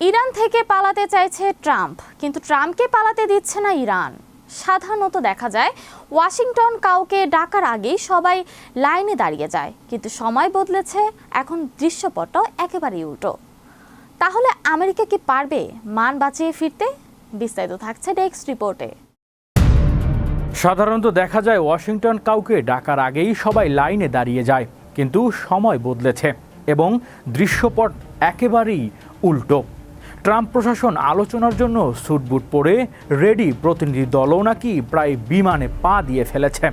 Iran থেকে পালাতে চাইছে ট্রাম্প, কিন্তু ট্রাম্পকে পালাতে দিচ্ছে না ইরান। সাধারণত দেখা যায় ওয়াশিংটন কাউকে ডাকার আগেই সবাই লাইনে দাঁড়িয়ে যায়, কিন্তু সময় বদলেছে, এখন দৃশ্যপটটাও একেবারেই উল্টো। তাহলে আমেরিকা কি পারবে মান বাঁচিয়ে ফিরতে? বিস্তারিত থাকছে ডেস্ক রিপোর্টে। সাধারণত দেখা যায় ওয়াশিংটন কাউকে ডাকার আগেই সবাই লাইনে দাঁড়িয়ে যায়, কিন্তু সময় বদলেছে এবং দৃশ্যপট একেবারেই উল্টো। ট্রাম্প প্রশাসন আলোচনার জন্য স্যুটবুট পরে রেডি, প্রতিনিধি দলও নাকি প্রায় বিমানে পা দিয়ে ফেলেছে।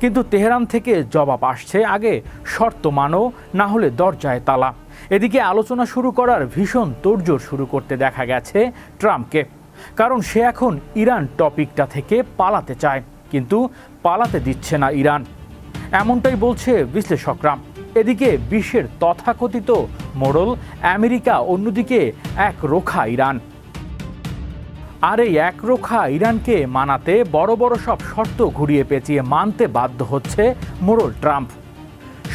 কিন্তু তেহরান থেকে জবাব আসছে, আগে শর্ত মানো, না হলে দরজায় তালা। এদিকে আলোচনা শুরু করার ভীষণ তোড়জোড় শুরু করতে দেখা গেছে ট্রাম্পকে, কারণ সে এখন ইরান টপিকটা থেকে পালাতে চায়, কিন্তু পালাতে দিচ্ছে না ইরান, এমনটাই বলছে বিশ্লেষকরা। এদিকে বিশ্বের তথাকথিত মোড়ল আমেরিকা, অন্যদিকে একরোখা ইরান। আর এই একরোখা ইরানকে মানাতে বড় বড় সব শর্ত ঘুরিয়ে পেঁচিয়ে মানতে বাধ্য হচ্ছে মোড়ল ট্রাম্প।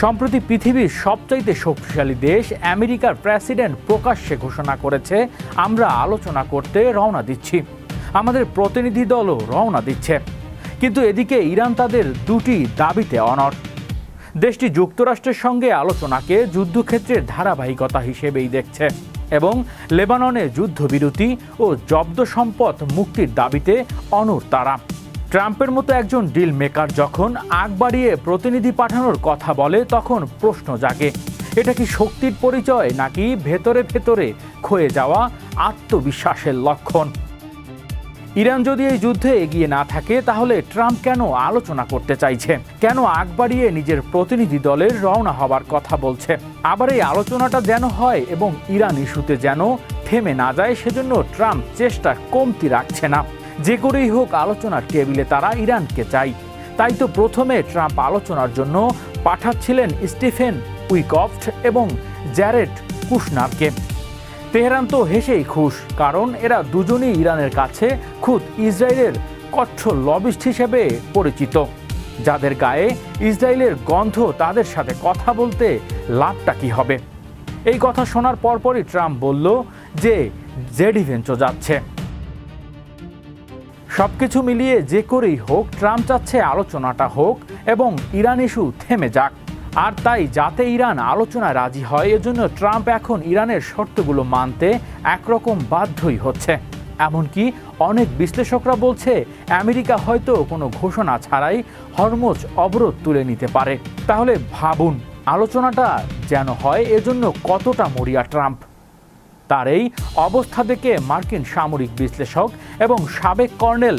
সম্প্রতি পৃথিবীর সবচাইতে শক্তিশালী দেশ আমেরিকার প্রেসিডেন্ট প্রকাশ্যে ঘোষণা করেছে, আমরা আলোচনা করতে রওনা দিচ্ছি, আমাদের প্রতিনিধি দলও রওনা দিচ্ছে। কিন্তু এদিকে ইরান তাদের দুটি দাবিতে অনড়। দেশটি যুক্তরাষ্ট্রের সঙ্গে আলোচনাকে যুদ্ধক্ষেত্রের ধারাবাহিকতা হিসেবেই দেখছে এবং লেবাননে যুদ্ধবিরতি ও জব্দ সম্পদ মুক্তির দাবিতে অনড় তারা। ট্রাম্পের মতো একজন ডিল মেকার যখন আগ বাড়িয়ে প্রতিনিধি পাঠানোর কথা বলে, তখন প্রশ্ন জাগে, এটা কি শক্তির পরিচয়, নাকি ভেতরে ভেতরে ক্ষয়ে যাওয়া আত্মবিশ্বাসের লক্ষণ? ইরান যদি এই যুদ্ধে এগিয়ে না থাকে, তাহলে ট্রাম্প কেন আলোচনা করতে চাইছে, কেন আগ বাড়িয়ে নিজের প্রতিনিধি দলের রওনা হবার কথা বলছে? আবার এই আলোচনাটা যেন হয় এবং ইরান ইস্যুতে যেন থেমে না যায়, সেজন্য ট্রাম্প চেষ্টা কমতি রাখছে না। যে করেই হোক আলোচনার টেবিলে তারা ইরানকে চাই। তাই তো প্রথমে ট্রাম্প আলোচনার জন্য পাঠাচ্ছিলেন স্টিফেন উইকফট এবং জ্যারেড কুশনারকে। তেহরান তো হেসেই খুশ, কারণ এরা দুজনেই ইরানের কাছে খুদ ইসরায়েলের কঠোর লবিস্ট হিসেবে পরিচিত, যাদের গায়ে ইসরায়েলের গন্ধ। তাদের সাথে কথা বলতে লাভটা কি হবে? এই কথা শোনার পরপরই ট্রাম্প বলল যে জেডি ভেন্স যাচ্ছে। সবকিছু মিলিয়ে যে করেই হোক ট্রাম্প চাচ্ছে আলোচনাটা হোক এবং ইরান ইস্যু থেমে যাক। আর তাই যাতে ইরান আলোচনায় রাজি হয়, এজন্য ট্রাম্প এখন ইরানের শর্তগুলো মানতে একরকম বাধ্যই হচ্ছে। এমনকি অনেক বিশ্লেষকরা বলছে, আমেরিকা হয়তো কোনো ঘোষণা ছাড়াই হরমুজ অবরোধ তুলে নিতে পারে। তাহলে ভাবুন, আলোচনাটা যেন হয়, এজন্য কতটা মরিয়া ট্রাম্প। তার এই অবস্থা দেখে মার্কিন সামরিক বিশ্লেষক এবং সাবেক কর্নেল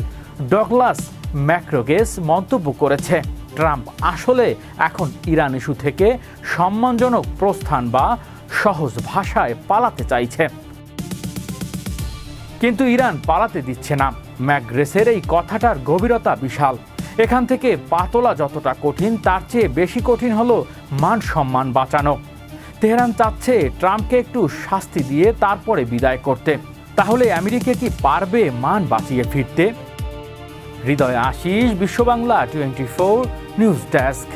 ডগলাস ম্যাকগ্রেগর মন্তব্য করেছে, ট্রাম্প আসলে এখন ইরান ইস্যু থেকে সম্মানজনক প্রস্থান বা সহজ ভাষায় পালাতে চাইছে। কিন্তু ইরান পালাতে দিচ্ছে না। ম্যাকগ্রেগরের এই কথাটার গভীরতা বিশাল। এখান থেকে পাতলা যতটা কঠিন, তার চেয়ে বেশি কঠিন হলো মান সম্মান বাঁচানো। তেহরান চাচ্ছে ট্রাম্পকে একটু শাস্তি দিয়ে তারপরে বিদায় করতে। তাহলে আমেরিকা কি পারবে মান বাঁচিয়ে ফিরতে? হৃদয় আশিস, বিশ্ব বাংলা 24 নিউজ ডেস্ক।